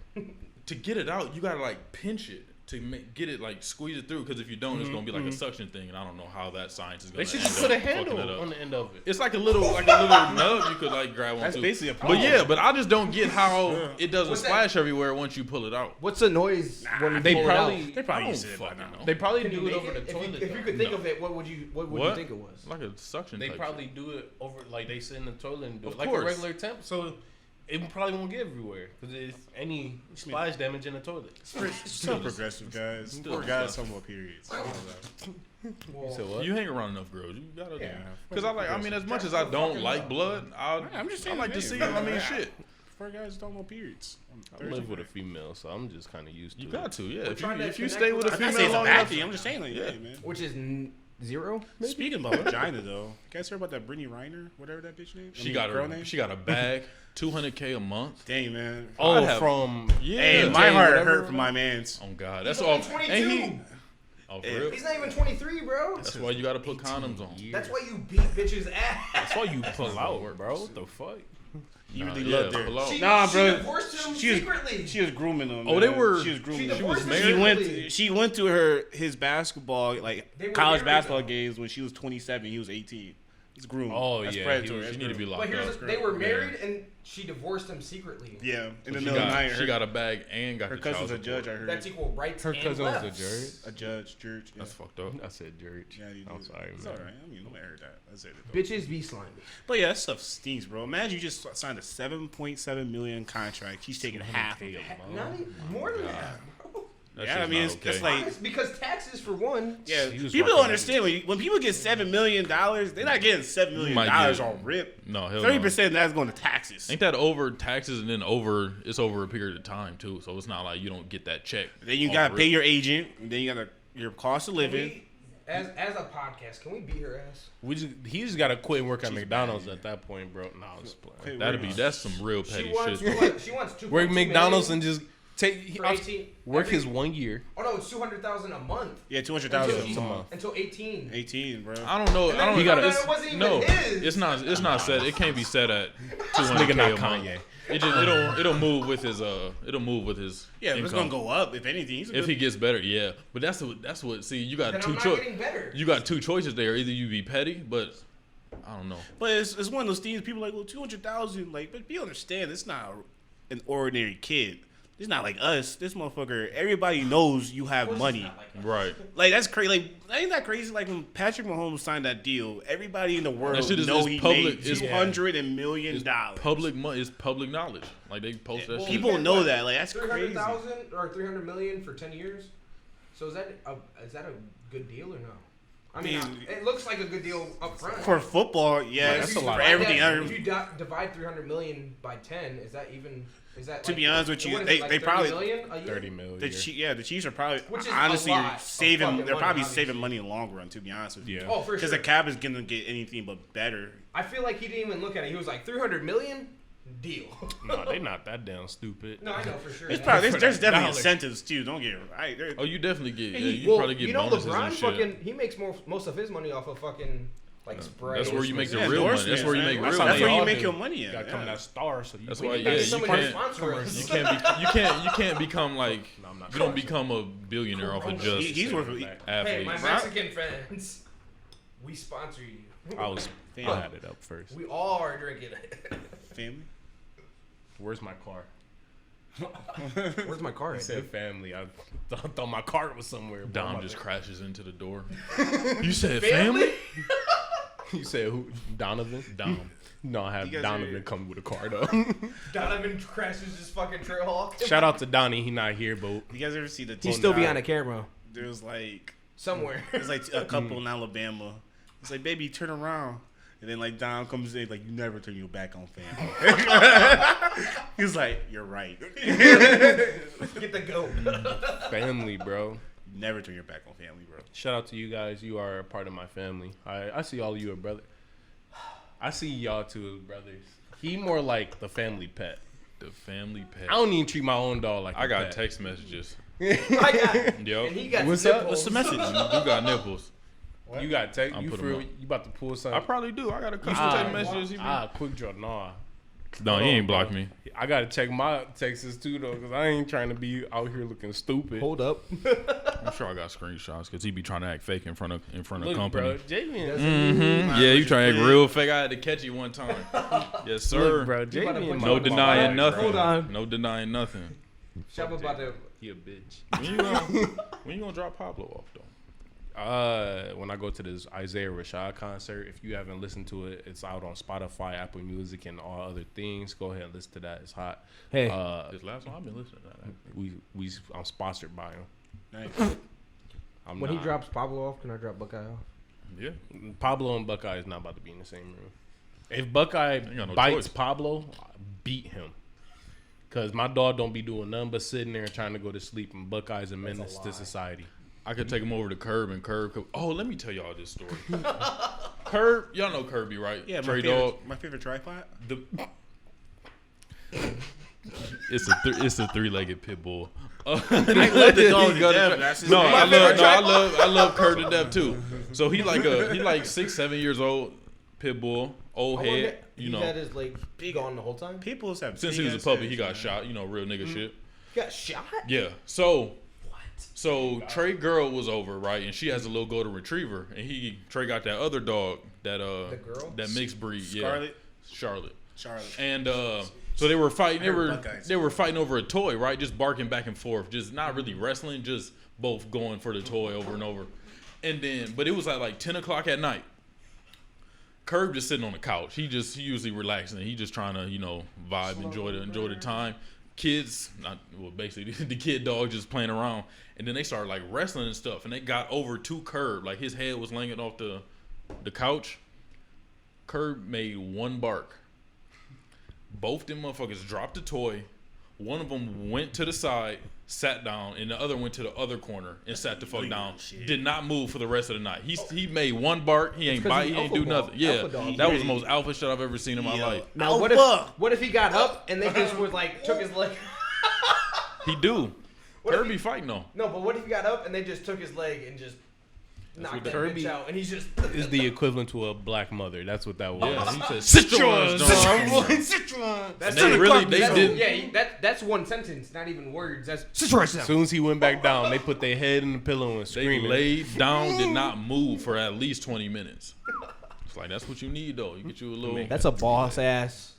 to get it out, you gotta like pinch it to get it like squeeze it through, because if you don't, it's gonna be like a suction thing, and I don't know how that science is gonna. They should end just put a up fucking handle it up. on the end of it. It's like a little nub you could like grab onto. That's basically a But yeah, but I just don't get how it doesn't What's that? splash everywhere once you pull it out. What's the noise when you They pull probably it out? They probably I used don't it by fucking now. know. they probably Can you do it make over the it? toilet. If you though. could think of it, what would you think it was? Like a suction. They type probably shit. do it over, like they sit in the toilet and do Of it like course. a regular temp, so it probably won't get everywhere because there's any splash damage in the toilet. Still progressive, guys. Still Poor guys, stuff. some more periods. So what? You hang around enough girls, you gotta. Yeah. Because I mean, as much as I don't like blood, I'm just saying. I like to hey, see. man, I mean, shit. Poor guys don't know periods. I live with a female, so I'm just kind of used to You it. got to, yeah. We're If you, trying to if you connect stay with a with I'm not saying female it's a long bad enough, thing. I'm just saying, like, yeah, man. Which is 0? Speaking about vagina, though, you guys heard about that Brittany Reiner, whatever that bitch name? she got a bag, $200K a month. Dang, man. Oh, I'd have- from Yeah. Hey, my Jane, heart whatever. hurt for my man's. Oh God, that's He's all. only 22. And he, oh, for real? He's not even 23, bro. That's why you gotta put condoms on. That's why you beat bitches' ass. That's why you pull out, bro. What the fuck? You really yeah, loved her. pull out. She, Nah, she bro. divorced him She was- secretly. She was grooming him. Oh, they man. were- She was grooming She him. divorced him married? secretly. She went to his basketball, like They were college married, basketball though. games when she was 27. He was 18. It's groomed. Oh, That's yeah, predatory. he That's She need to be grooming. locked But here's up. the, they were married and she divorced him secretly. Yeah, in the She middle of the night. she got a bag and got her the child cousin's a judge. I support. heard. That's equal rights Her and cousin was a lefts. judge. A judge, church. Yeah. That's fucked up. I said church. Yeah, you I'm do. sorry, It's man. alright. I mean, nobody heard that. I said it. Though. Bitches be slimy. But yeah, that stuff stinks, bro. Imagine you just signed a $7.7 million contract. He's taking half of it. Not even more than that. That's Yeah, I just mean, not it's, okay. that's like, Honest, because taxes for one. yeah, He was people working don't understand when people get $7 million, they're not getting $7 million might get- on rip. No, hell 30% of that's going to taxes. Ain't that over taxes and then it's over a period of time too? So it's not like you don't get that check. Then you off got to rip. pay your agent. And then you got your cost of living. As a podcast, can we beat her ass? He just got to quit and work at McDonald's at that point, bro. No, I was playing. That's some real petty She wants, shit. she wants 2.2 Work McDonald's million and just take for 18. work every- his 1 year. Oh no, it's 200,000 a month. Yeah, 200,000 a Until- month. Until 18. 18, bro. I don't know. And I then don't. we You gotta- found out it wasn't even No, his. it's not set. It can't be set at Nigga 200K not a month. Kanye. It just it'll move with his Yeah, income. it's going to go up. If anything, he's a If good he gets better, yeah. But that's what. See, you got Then two I'm not choices. getting better. You got two choices there. Either you be petty, but I don't know. But it's one of those things. People are like, well, 200,000. Like, but you understand, it's not an ordinary kid. It's not like us. This motherfucker. Everybody knows you have money. Right. Like that's crazy. Like ain't that crazy? Like when Patrick Mahomes signed that deal, everybody in the world That shit is- know is he public. made It's- $200 million. Public money is public knowledge. Like they post that shit. People know that. Like that's crazy. 300,000 or 300 million for 10 years. So is that a good deal or no? I mean, it looks like a good deal up front. For football, yeah, But that's if a you lot. For divide everything, that- if you divide 300 million by 10, is that to be honest with you, what is they it, like they 30 probably million a year? 30 million. the Chiefs are probably Which is a honestly lot of saving. fucking They're money, probably obviously. saving money in the long run. To be honest with you, Yeah. Oh, for because sure. the cap is gonna get anything but better. I feel like he didn't even look at it. He was like 300 million deal. No, they not that damn stupid. No, I know for sure. There's probably there's definitely dollar. incentives too. Don't get it right. Oh, you definitely get. Yeah, you well, probably get you know, bonuses LeBron and shit. fucking he makes most of his money off of fucking like spray. That's where you make the Yeah, real money. endorsements, That's where you man. make That's real where money. you make your money You at. gotta come Yeah. that star, so you. That's We why. need Yeah, to get you somebody to can't. sponsor us. You can't become like. I'm not You don't become a billionaire off of just He's worth. Hey, athletes. my Mexican friends, we sponsor you. I was. I had it up first. We all are drinking it. Family. Where's my car? Where's my car? I said family. I thought my car was somewhere. bro. Dom My just bad. crashes into the door. You said Family? family? You said who? Donovan. Dom. No, I have You guys Donovan are- come with a car though. Donovan crashes his fucking Trailhawk. Shout out to Donnie. He not here, but You guys ever see the? He's still behind the camera There's like somewhere. there's like a couple in Alabama. It's like, baby, turn around. And then like Dom comes in like, you never turn your back on family. He's like, you're right. Get the goat. family, bro. Never turn your back on family, bro. Shout out to you guys. You are a part of my family. I see all of you as brother. I see y'all two as brothers. He more like the family pet. The family pet. I don't even treat my own dog like I a got pet. text messages. I got. Yo. And he got What's nipples. up? What's the message? You got nipples. You got text. I'm You putting for them real? up. You about to pull I something? probably do. I got a couple Ah, text messages. He be- Quick draw. Nah. No, he ain't blocked me. I gotta check my Texas too though, cause I ain't trying to be out here looking stupid. Hold up. I'm sure I got screenshots because he be trying to act fake in front of Look, company. bro, Jamie. Yeah, you trying to act real fake. I had to catch you one time. Yes, sir. Look, bro, Jamie. about to and put my No you denying Hold nothing. on. No denying nothing. Shop about to. He a bitch. When you gonna drop Pablo off though? When I go to this Isaiah Rashad concert, if you haven't listened to it, it's out on Spotify, Apple Music, and all other things. Go ahead and listen to that. It's hot. Hey. This last one I've been listening to that. I'm sponsored by him. Nice. I'm When he not. drops Pablo off, can I drop Buckeye off? Yeah. Pablo and Buckeye is not about to be in the same room. If Buckeye Ain't got no bites choice. Pablo, I beat him. Cause my dog don't be doing nothing but sitting there trying to go to sleep, and Buckeye's a menace to society. I could take him over to Curb and Curb. Oh, let me tell y'all this story. Curb, y'all know Kirby, right? Yeah, Trey Dog. my favorite tripod. It's a three-legged pit bull. I love the dog to death. That's his name. I love Curb to death too. So he like 6-7 years old, pit bull, old head. You He know, had his leg gone the whole time. People have since he was a puppy, he got shot. You know, real nigga shit. He got shot. Yeah. So Trey girl was over, right? And she has a little golden retriever, and Trey got that other dog, that The girl? that mixed breed, Scarlet? Charlotte. Charlotte. And so they were fighting. Buckeyes. They were fighting over a toy, right? Just barking back and forth, just not really wrestling, just both going for the toy over and over. And then, but it was at like 10 o'clock at night. Curb just sitting on the couch. He usually relaxing. He just trying to vibe, enjoy the time. Kids, basically the kid dog just playing around. And then they started like wrestling and stuff, and they got over to Curb. Like his head was laying off the couch. Curb made one bark. Both them motherfuckers dropped the toy. One of them went to the side, sat down, and the other went to the other corner and sat the fuck down. Shit. Did not move for the rest of the night. He made one bark. He ain't 'cause bite. he's He ain't alpha do dog. nothing. Yeah, Alpha dog. that was the most alpha shit I've ever seen in my life. Now what if he got up and they just was like took his leg? He do. What if Kirby he- fighting though. No, but what if he got up and they just took his leg and just knocked what that Kirby- bitch out and he's just Is the equivalent to a black mother. That's what that was. Yeah, he said citrons. That's And they really that's, did. Yeah, that's one sentence, not even words. That's As soon as he went back down, they put their head in the pillow and They screaming. laid down, did not move for at least 20 minutes. It's like that's what you need though. You get you a little That's a boss ass.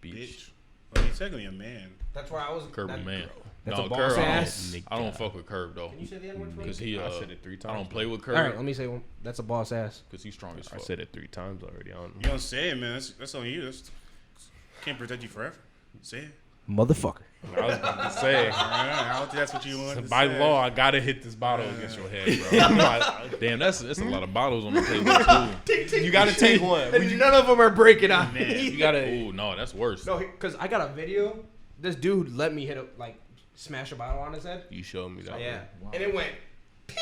beach. Well, he's technically a man. That's why I was Kirby that- man. That's No, a boss Curb, ass. I don't fuck with Curb though. Can you say the N-word for me? Because he, I said it 3 times. I don't play with All right, Curb let me say one. That's a boss ass. because he's strong as I fuck. said it 3 times already. I don't You know. don't say it, man. That's on you. Can't protect you forever. Say it. Motherfucker. I was about to say, I don't think that's what you want. by law, I gotta hit this bottle against your head, bro. Damn, that's a lot of bottles on the table too. You gotta take one. And none of them are breaking on me. You gotta. Oh no, that's worse. No, because I got a video. This dude let me smash a bottle on his head. You showed me that. Yeah. And it went pink.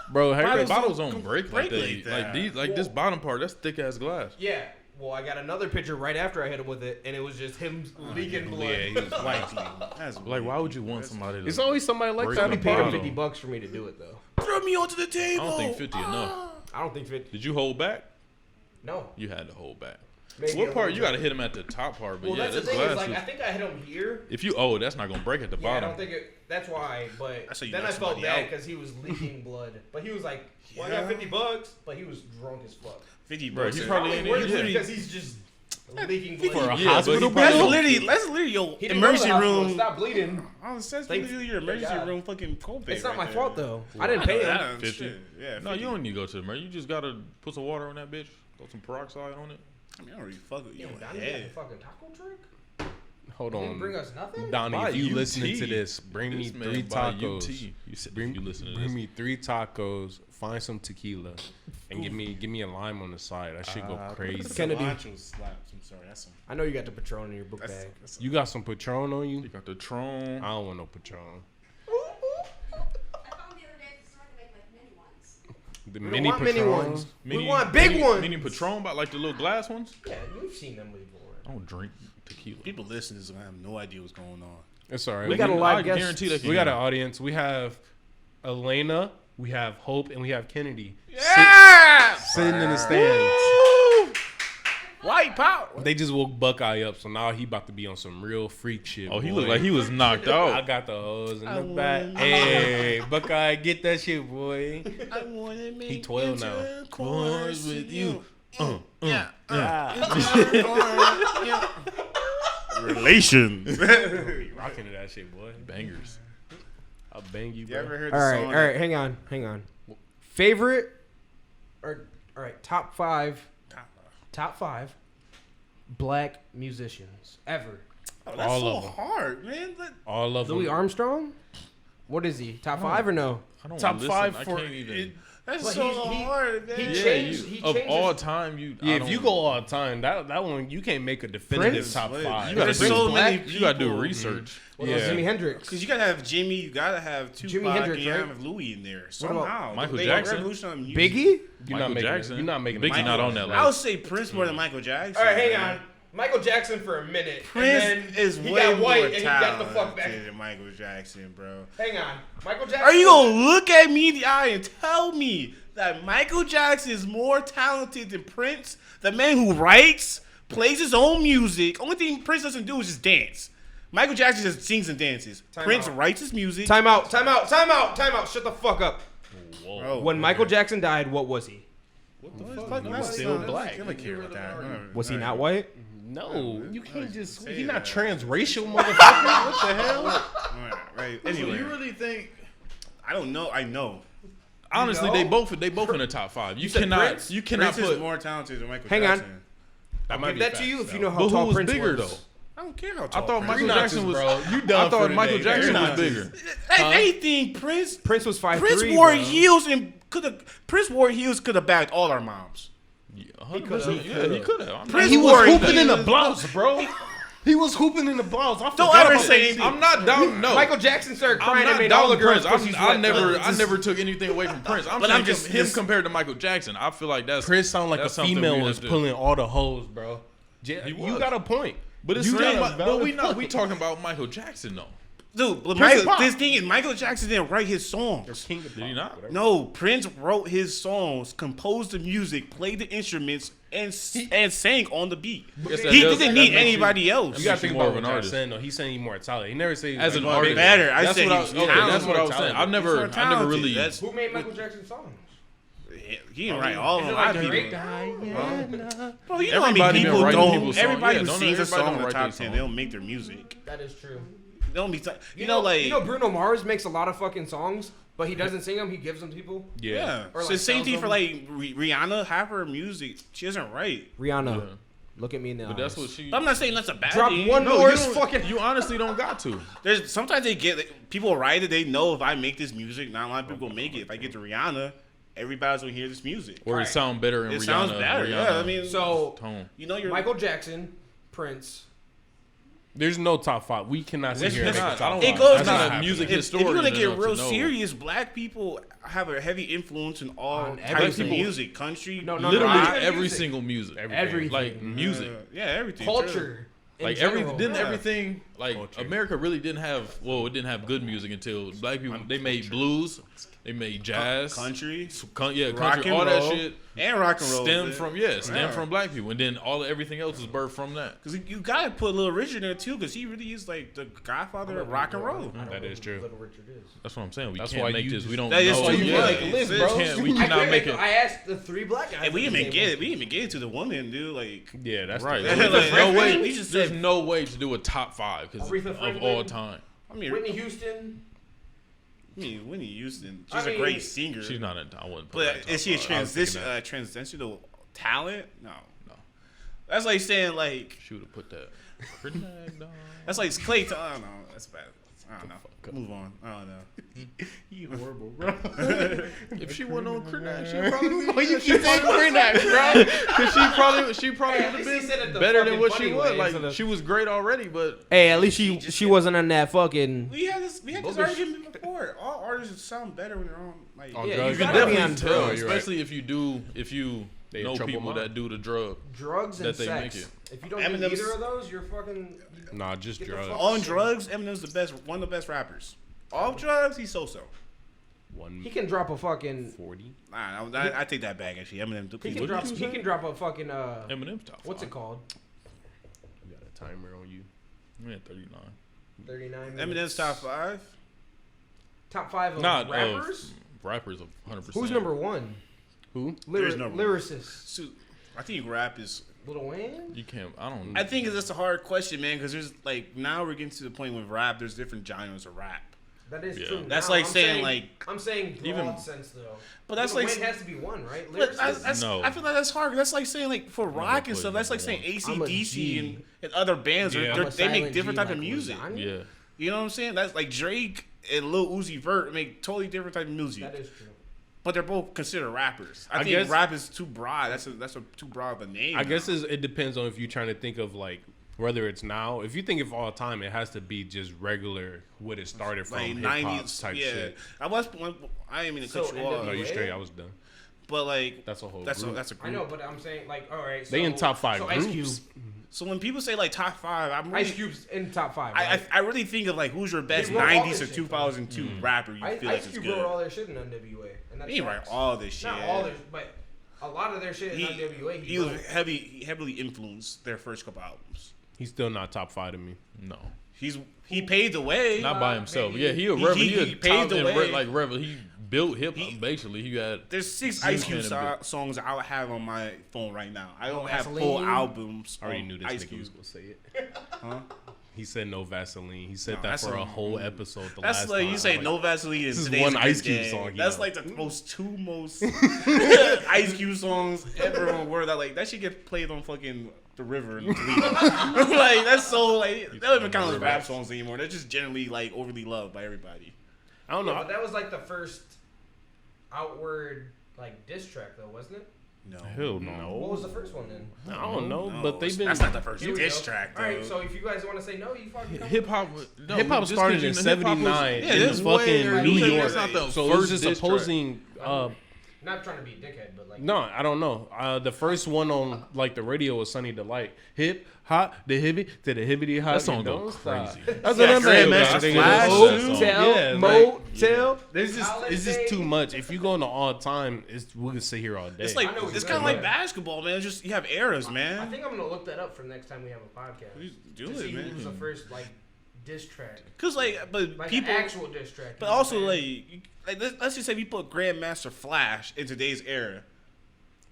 Bro, have you Bottles don't break like break that. like Like that. these, this bottom part, that's thick ass glass. Yeah. Well, I got another picture right after I hit him with it, and it was just him leaking blood. Yeah, he was White. That's Like, why would you want somebody to? It's always somebody like Break that. the in He paid him bottle. bottle. $50 for me to do it, though. throw me onto the I table. don't think 50 enough. I don't think 50. Did you hold back? No. You had to hold back. Maybe What a part? little You bit. got to hit him at the top part, but Well, yeah, that's the this thing glass is, like, is. I think I hit him here. If you that's not gonna break at the Yeah, I bottom. don't think it. That's why. But That's how you then I knock felt somebody bad out. because he was leaking blood. But he was like, "Well, I got Yeah. $50," but he was drunk as fuck. 50 Bro, bucks. he is- probably Probably ain't worse even- because he's just leaking blood. For a Yeah, hospital but he That's bill? literally your He didn't go to the emergency hospital. room. Stop bleeding. That's Thank- literally your thank emergency God. room fucking copay. It's not right my there. fault though. I didn't pay him. Yeah, 50. shit. Yeah, No, 50. you don't need to go to the man. You just gotta put some water on that bitch. Throw some peroxide on it. I mean, I don't really fuck with you. Yo, in the Donnie got the head. fucking taco truck. Hold Didn't on. bring us nothing. Donnie, Buy if you UT. listening to this, bring me This man 3 buy tacos. UT. You said Bring, if you listen to bring this. me 3 tacos, find some tequila, and give me a lime on the side. That shit go crazy. Kennedy. Cilantro slaps. I'm sorry. That's some. I know you got the Patron in your book That's, bag. that's You got some Patron on You you? got the Tron. I don't want no Patron. I found the other day at the store to make like mini ones. The We don't mini want mini Patrons. ones. We want big ones. Mini Patron, about like the little glass ones. Yeah, you've seen them before. I don't drink tequila. people listening to this have no idea what's going on. It's all right. We got a live guest. guarantee that We got an audience. We have Elena, we have Hope, and we have Kennedy. Yeah. Sitting in the stands. White power. They just woke Buckeye up, so now he about to be on some real freak shit. Oh, he boy. looked like he was knocked I out. got the hose in the back. Hey, Buckeye, get that shit, boy. I wanna make He 12 now. intercourse with you. Yeah. Relations. Rocking to that shit, boy. Bangers. I'll bang you, You bro. ever heard All the right, song? all right. Hang on. Favorite, or all right, top five black musicians ever. Oh, that's All so of 'em. hard, man. All of them. Louis Armstrong. What is he? Top five or no? I don't Top listen. 5 I for can't even. That's But so he- hard, man. he Yeah, changed- you, he of changed all his- time, you. Yeah, I if you don't- go all time, that one you can't make a definitive Prince? top Wait, 5. you gotta There's do so many You gotta do people. research. What about Yeah. Jimi Hendrix? Because you gotta have Jimmy, you gotta have Tupac, Jimi Hendrix, and you right? have Louis in there about somehow. Michael They Jackson? revolutionized music. Biggie. You're Michael not making Jackson. You're not making Biggie not on that I would list. say Prince more than Michael Jackson. All right, hang man. on. Michael Jackson for a minute. Prince and then is he way got more white and he got the fuck back. talented than Michael Jackson, bro. Hang on. Michael Jackson. Are you gonna look at me in the eye and tell me that Michael Jackson is more talented than Prince? The man who writes, plays his own music. Only thing Prince doesn't do is just dance. Michael Jackson just sings and dances. Time Prince out. writes his music. Time out. Shut the fuck up. Bro, When Michael Jackson died, what was he? He's still black. I don't care about that. Was he not white? No, you can't just. He's not transracial, motherfucker. What the hell? Right. So Anyway, you really think? I don't know. I know. Honestly, know? they both in the top 5. You said cannot. Prince? You cannot Prince is put. more talented than Michael Hang on. Jackson. That might Give be that to facts, you if you though. know how But tall who was Prince bigger was. though? I don't care how I tall thought Prince Michael Free Jackson Knoxes, was. bro. You I done thought for Michael today. Jackson Free was Knoxes. bigger. If anything, Prince Prince was 5'3". Prince wore heels and Prince wore heels could have bagged all our moms. Yeah, 100%. Yeah, he could have. Prince He wore was hooping heels. in the blouse, bro. He was hooping in the blouse. I Don't forgot ever about say that shit. I'm not down. No, Michael Jackson started I'm crying and not made all the down girls Prince. pussies I wet. never took anything away from Prince. I'm But saying I'm just- him his- compared to Michael Jackson. I feel like that's Prince sound like a that's something we female have was to- pulling all the hoes, bro. He You was. got a point. But it's You got a but valid we not. point. We talking about Michael Jackson though. Dude, but Prince is pop. this thing is Michael Jackson didn't write his songs. King of Did he pop, not? whatever. No, Prince wrote his songs, composed the music, played the instruments, and sang on the beat. Guess that He does- didn't that need makes you- anybody else. You gotta Makes think you more about of an what artist. Jack's saying though. He's saying he's more talented. He never say he's As like, an oh, artist. better. I That's said what he was okay, talented. that's what I was saying. Talented. I've never He's more really. talented. Who made Michael Jackson's songs? He didn't write all of them. A lot of people. Bro, you know how Everybody many been people writing don't. people's songs. Everybody Yeah, who don't sings a everybody song don't in the write top their 10, songs. they don't make their music. That is true. They don't be. You know, like. you know, Bruno Mars makes a lot of fucking songs, but he doesn't sing them. He gives them to people. Yeah. Or, So like, same sells thing for them. like Rihanna. Half her music, she doesn't write. Rihanna, Yeah. look at me in the But eyes. that's what she. But I'm not saying that's a bad Drop thing. one No, more you don't- fucking. You honestly don't got to. There's sometimes they get people write it. They know if I make this music, not a lot of people make it. If I get to Rihanna, everybody's gonna hear this music. Or it sound better in It Rihanna. sounds better. Rihanna Yeah, I mean, So tone. you know, you're Michael Jackson, Prince. There's no top 5. We cannot sit It's here and make not- a top I don't- 5. It goes That's to- not I'm not a happening. music If historian. you're gonna get enough to real know. serious, black people have a heavy influence in all On types everything. of music, country, No, no, Literally Not every music. single music. Everything. Like music. yeah, everything, Culture. in Like general. everything like Culture. America really didn't have it didn't have good music until black people they made blues, they made jazz, country, country, rock and all roll, that shit and rock and roll. stemmed Yeah. from black people, and then everything else is birthed from that. Because you gotta put Little Richard in there too, because he really is like the godfather of rock and roll. That is true. Little Richard is. That's what I'm saying. We That's can't why make you this. just- We don't That is know. why you Yeah. make a list, We bro. can't- We I cannot couldn't make it. I asked the three black guys. And we at the didn't table. get it. We didn't even get it to the women, dude. Like, Yeah, that's Right. The, Like, There's no way. we just There's said- no way to do a top 5 because Aretha of Franklin. all time. I mean, Whitney Houston. Whitney Houston, I she's a mean, great singer. She's not. I wouldn't. Put But her in is she a top 5. transitional talent? No. No. That's like saying like She would have put that. Connect on. that's like Clay. I don't know. That's bad. I don't know. Move on. I don't know. you horrible, bro. If she wasn't on Crennack, she'd probably be. Why you keep saying Crennack, bro? Because she probably would have He said it been the better than fucking what she funny was. way, Like instead of- she was great already, but Hey, at least she wasn't on that fucking. We had this Bogus. argument before. All artists sound better when they're on like. On Yeah, drugs. you you can gotta be definitely on tell, drugs. You're right. especially if you They know trouble people mom. that do the drug. Drugs and That they sex. make it. If you don't Eminem's- do either of those, you're fucking. Nah, just Get the drugs. fuck- On drugs, Eminem's the best, one of the best rappers. Off drugs, he's so-so. He can drop a fucking. 140. Nah, I take that back actually. Eminem. He can drop a fucking. Eminem's top. What's it 5. called? You got a timer on you. Yeah, 39. 39 minutes. Eminem's top 5. Top 5 of Not rappers. Rappers of 100%. Who's number 1? Who? There's no one. Lyricist. So, I think rap is. Lil Wayne. You can't. I don't. I think it's a hard question, man, because there's like now we're getting to the point with rap. There's different genres of rap. That is Yeah. true. That's Now, like I'm saying, like- I'm saying broad Even- sense though. But that's Lil like- Wayne has to be one, right? But Lyricist. No. I feel like that's hard. That's like saying like for rock and put stuff. That's like saying number I'm a AC/DC G. and other bands. Yeah. I'm a They make silent different G type of like music. lasagna. Yeah. You know what I'm saying? That's like Drake and Lil Uzi Vert make totally different type of music. That is true. But they're both considered rappers. I think guess- rap is too broad. That's a too broad of a name. I guess it depends on if you're trying to think of like whether it's now. If you think of all time, it has to be just regular what it started from, like hip hop 90s type yeah. shit. I didn't mean to cut So you off. No, you NWA? straight. I was done. But like That's a whole that's group. a group. I know, but I'm saying like, all right. So, They in top 5 so Ice groups. Cube. So when people say like top 5, I'm really, Ice Cube's in top 5. I Right? I really think of like who's your best He wrote all 90s or this shit, 2002 rapper you feel like Ice is Cube good. wrote all their shit in NWA, and that's He didn't write facts. all this shit. Not all their, but a lot of their shit in NWA. He was heavily influenced their first couple albums. He's still not top 5 to me. No. He paved the way. Not by himself. maybe. Yeah, He paved the way. He built hip hop basically. He had. There's 6 He Ice Cube can have songs I would have on my phone right now. I don't No have full Vaseline. albums. I already on knew this Ice nigga Cube. was gonna say it. He said no Vaseline. He said No, that that's for a a- whole episode. The That's last like time. you say Like, no Vaseline. this is Today's one a Ice Good Cube Day. song he That's know. like the most Ice Cube songs ever on word. That like that should get played on fucking the river in Toledo. Like that's so like they don't even count as rap songs anymore. They're just generally like overly loved by everybody. I don't know. Yeah, but that was like the first outward like diss track though, wasn't it? No, Hell no. What was the first one then? I don't know, No, but they've been. That's not the first Here we diss go. track though. All right, so if you guys want to say no, you fucking come Hip hop. Hip hop started in '79 yeah, in this fucking way- New that's York. not the So it was first just diss track. opposing. Not trying to be a dickhead, but like No, I don't know. The first one on like the radio was Sunny Delight. Hip hop, the hippie to the hippity hop. That song you go don't stop. crazy. That's Yeah, what I'm saying. Grandmaster Nigga. Flash, Motel, Yeah, like, motel. It's just Holiday. too much. If you go into all time, we can sit here all day. It's like I know what it's you're kind of saying. like basketball, man. It's just you have eras, I man. think I'm gonna look that up for next time we have a podcast. You do to it, see man. who was the first like diss track, Cause like, but like people, an actual diss track. but you know also what I'm saying? like let's just say we put Grandmaster Flash in today's era.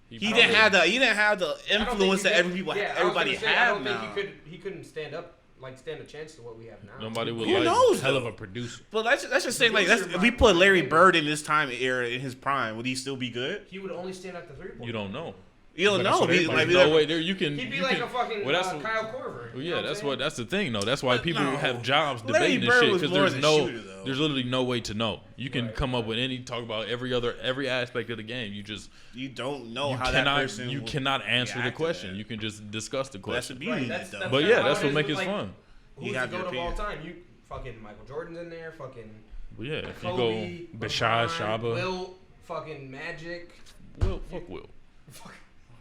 He probably- didn't have the I don't think influence he that could- everybody yeah, I was everybody gonna say, I had don't now. think he couldn't stand up like stand a chance to what we have now. Nobody would Who like. knows? hell of though? a producer. But let's just say like Producer if we by- put Larry Bird in this time era in his prime, would he still be good? He would only stand at the 3-point. You don't know. You don't But that's know. what We- everybody like, we No never- way. There you can. He'd be you like can, a fucking well, that's Kyle Korver. Well, you know yeah, what I'm that's saying? what. That's the thing, though. That's why people no. have jobs Larry debating this Bird shit was because more there's of a no, shooter, though. there's literally no way to know. You can come up with any talk about every aspect of the game. You just you don't know you how that cannot person you will cannot answer the react to question. that. You can just discuss the But that's the question. beauty Right, in that's- it, though. that's But kinda yeah, how that's it what is makes with, it like, fun. Who's You the have your goat of all opinion. time? You fucking Michael Jordan's in there. Fucking But yeah, if you Kobe, go, Bashar, LeBron, Shaba. Wilt, fucking Magic. fuck Will.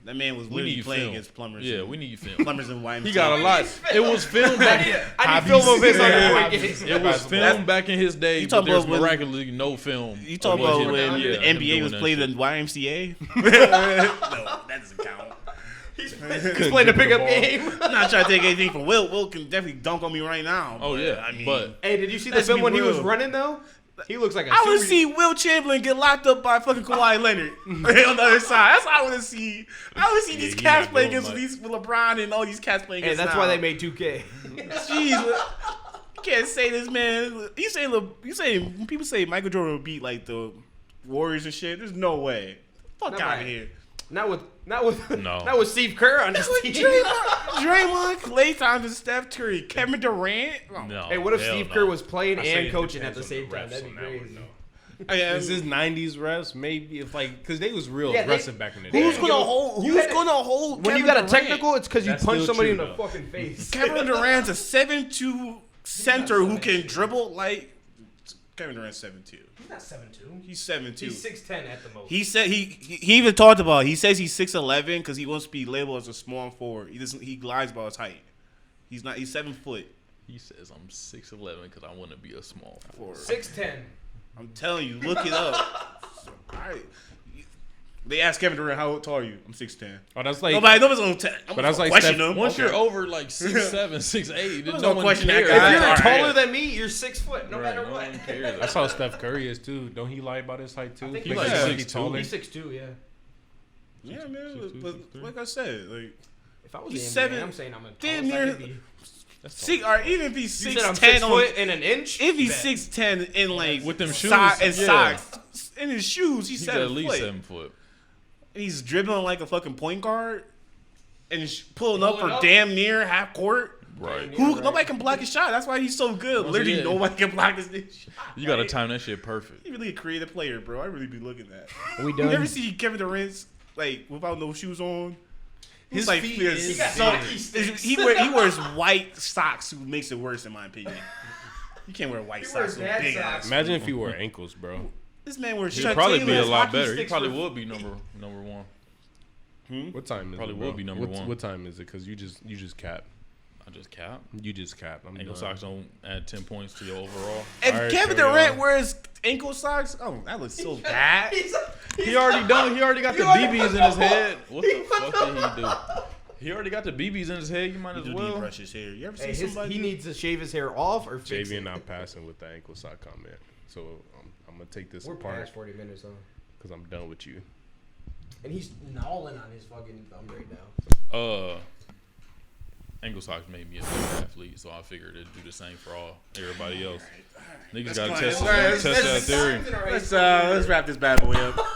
That man was We literally need playing film. against plumbers. Yeah, and- we need film. plumbers and YMCA. He got a lot. It was filmed back. I need film of his underboy games. It was filmed back in his day, You but talking there's about when- miraculously no film. You talking of about him- when yeah, the him NBA doing was that playing shit. in YMCA? No, that doesn't count. He's playing a pickup game. I'm not trying to take anything from Will. Will can definitely dunk on me right now. Oh but, yeah, I mean, but Hey, did you see the Let's film be when he was real. running though? He looks like a I want to super- see Will Chamberlain get locked up by fucking Kawhi Leonard on the other side. That's what I want to see. I want to see these he cats not playing doing against much. these with LeBron and all these cats playing Hey, against. that's now. why they made 2K. Jeez, you can't say this, man. You say when people say Michael Jordan would beat like the Warriors and shit. There's no way. Fuck Not out by- of here. Not with No. not with Steve Kerr on his team. Draymond, Klay Thompson, Steph Curry, Kevin Durant. Oh, no. Hey, what if hell Steve no. Kerr was playing I say and it coaching at depends the on same time? refs That'd be on that one, crazy. though. Yeah, Is this '90s refs? Maybe if like because they was real Yeah, they- aggressive back in the day. Who's gonna hold? You Who's had- gonna hold? When you Kevin got a Durant? technical, it's because you That's punch still somebody true, in the though. fucking face. Kevin Durant's a 7'2" center who can dribble like. Kevin Durant's 7'2". He's not 7'2". He's 7'2". He's 6'10" at the most. He said he even talked about it. He says he's 6'11" because he wants to be labeled as a small forward. He lies about his height. He's not. He's 7 foot. He says I'm 6'11" because I want to be a small forward. 6'10". I'm telling you, look it up. Alright. They asked Kevin Durant, how tall are you? I'm 6'10". Oh, that's like Nobody's gonna But that's like question Steph- him. Once Okay. you're over like 6'7", 6'8", There's no no one question that cares. guy- If you're Alright. taller than me, you're 6 foot, no Right, matter no what. one cares. that's how Steph Curry is too. Don't he lie about his height too? I think He he's like like 6'2". taller. He's 6'2", yeah. Yeah, man. 6'2", But 6'3". like I said, like If I was He's the NBA, 7 I'm saying I'm a damn tallest I near- could be. or even if he's You said I'm 6'10", 6 foot and an inch. if he's Bet. 6'10" in like With them shoes, and yeah. socks in his shoes, he's He's at 7 least foot. 7 foot. And he's dribbling like a fucking point guard and he's pulling up for Pulling up. damn near half court. Right. Who Right. nobody can block his shot. That's why he's so good. Once Literally, again- nobody can block this nigga's shot. You gotta right? time that shit perfect. He really a creative player, bro. I really be looking at. Are we You done? ever see Kevin Durant's like without no shoes on? He's His like feet feels is He got so, hockey sticks. he wears white socks, who makes it worse in my opinion. You can't wear white He socks wears with dad big socks. ass. Imagine if he wore ankles, bro. This man wears He'd Chuck probably be a Taylor's lot hockey better. He sticks probably for- would be number one. What time is Probably it? Bro? would be number one. What time is it? Because you just cap. I just cap. You just cap. I'm Ankle done. socks don't add 10 points to your overall. If All right, Kevin carry Durant on. wears ankle socks, oh, that looks so bad. He already done. He already got the BBs in his head. What the fuck did he do? He already got the BBs in his head. You might He as do need well. brush his hair. You ever see Hey, somebody? he needs to shave his hair off or fix JV it. not passing with the ankle sock comment. So I'm gonna take this We're apart past 40 minutes though, because I'm done with you. and he's gnawing on his fucking thumb right now. Ankle socks made me a better athlete, so I figured it'd do the same for everybody else. Niggas gotta fine. test All right, that theory. Let's wrap this bad boy up.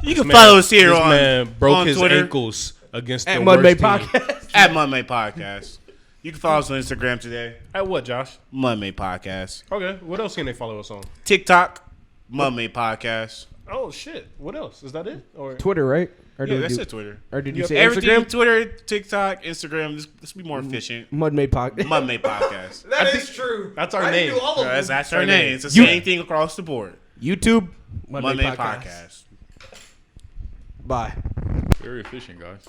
You can Man, follow us here this on man broke on his Twitter ankles against At the Mud worst Bay team. Podcast. at Mudmay Podcast. You can follow us on Instagram today, At what, Josh? Mudmay Podcast. Okay. What else can they follow us on? TikTok, Mudmay Podcast. Oh shit. What else? Is that it? Or Twitter, right? Or Yeah, did that's you, it. Twitter. Or did you Yep. say Everything, Instagram? Twitter, TikTok, Instagram. Let's be more efficient. Mudmay Podcast. Mudmay Podcast. That is true. that's our I name. knew all of them. That's our our name. name. It's the same thing across the board. YouTube. Mudmay Mudmay Podcast. Podcast. Bye. Very efficient, guys.